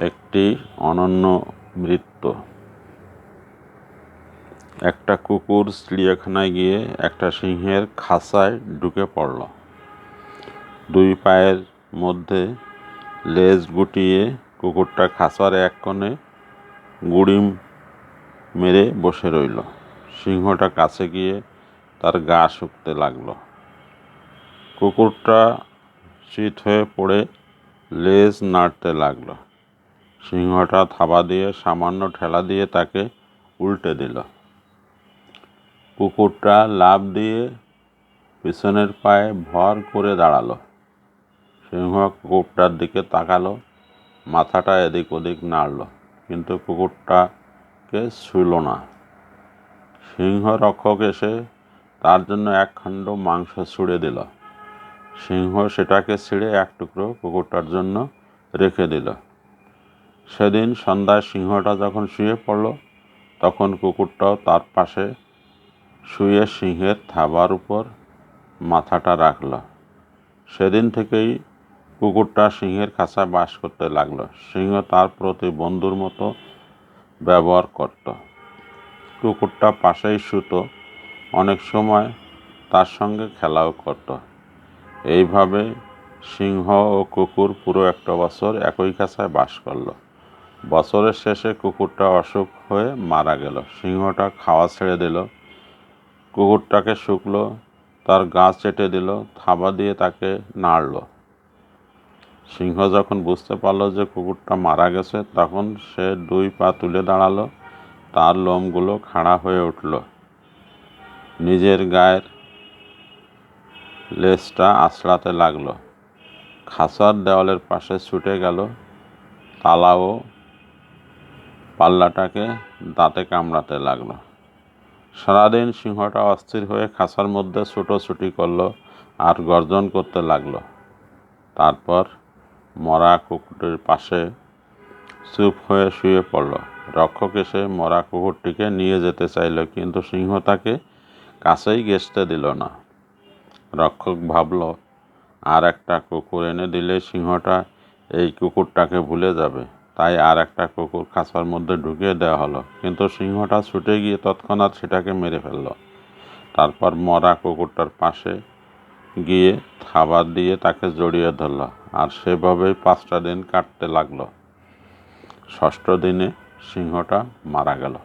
একটি অনন্য মৃত্যু। একটা কুকুর চিড়িয়াখানায় গিয়ে একটা সিংহের খাঁচায় ঢুকে পড়ল। দুই পায়ের মধ্যে লেজ গুটিয়ে কুকুরটা খাঁচার এক কোণে গুড়ি মেরে বসে রইল। সিংহটা কাছে গিয়ে তার গা শুকতে লাগলো। কুকুরটা চিত হয়ে পড়ে লেজ নাড়তে লাগলো। সিংহটা থাবা দিয়ে সামান্য ঠেলা দিয়ে তাকে উল্টে দিল। কুকুরটা লাফ দিয়ে পিছনের পায়ে ভর করে দাঁড়ালো। সিংহ কুকুরটার দিকে তাকালো, মাথাটা এদিক ওদিক নাড়ল, কিন্তু কুকুরটাকে ছুঁল না। সিংহ রক্ষক এসে তার জন্য এক খণ্ড মাংস ছুঁড়ে দিল। সিংহ সেটাকে ছিঁড়ে এক টুকরো কুকুরটার জন্য রেখে দিল। সেদিন সন্ধ্যায় সিংহটা যখন শুয়ে পড়ল, তখন কুকুরটাও তার পাশে শুয়ে সিংহের থাবার উপর মাথাটা রাখল। সেদিন থেকেই কুকুরটা সিংহের খাঁচায় বাস করতে লাগলো। সিংহ তার প্রতি বন্ধুর মতো ব্যবহার করত। কুকুরটা পাশেই শুতো, অনেক সময় তার সঙ্গে খেলাও করত। এইভাবে সিংহ ও কুকুর পুরো একটা বছর একই খাঁচায় বাস করলো। বছরের শেষে কুকুরটা অসুখ হয়ে মারা গেল। সিংহটা খাওয়া ছেড়ে দিল, কুকুরটাকে শুকলো, তার গা চেটে দিল, থাবা দিয়ে তাকে নাড়ল। সিংহ যখন বুঝতে পারল যে কুকুরটা মারা গেছে, তখন সে দুই পা তুলে দাঁড়ালো, তার লোমগুলো খাড়া হয়ে উঠল, নিজের গায়ের লেজটা আঁচড়াতে লাগলো, খাঁচার দেওয়ালের পাশে ছুটে গেল, তালা ও পাল্লাটাকে দাঁতে কামড়াতে লাগলো। সারাদিন সিংহটা অস্থির হয়ে খাঁচার মধ্যে ছুটোছুটি করলো আর গর্জন করতে লাগলো। তারপর মরা কুকুরটির পাশে চুপ হয়ে শুয়ে পড়ল। রক্ষক এসে মরা কুকুরটিকে নিয়ে যেতে চাইল, কিন্তু সিংহ তাকে কাছেই ঘেঁষতে দিল না। রক্ষক ভাবল, আর একটা কুকুর এনে দিলে সিংহটা এই কুকুরটাকে ভুলে যাবে। তাই আর একটা কুকুর খাঁচার মধ্যে ঢুকিয়ে দেওয়া হলো, কিন্তু সিংহটা ছুটে গিয়ে তৎক্ষণাৎ সেটাকে মেরে ফেলল। তারপর মরা কুকুরটার পাশে গিয়ে থাবা দিয়ে তাকে জড়িয়ে ধরল, আর সেভাবেই 5টা দিন কাটতে লাগলো। 6ষ্ঠ দিনে সিংহটা মারা গেল।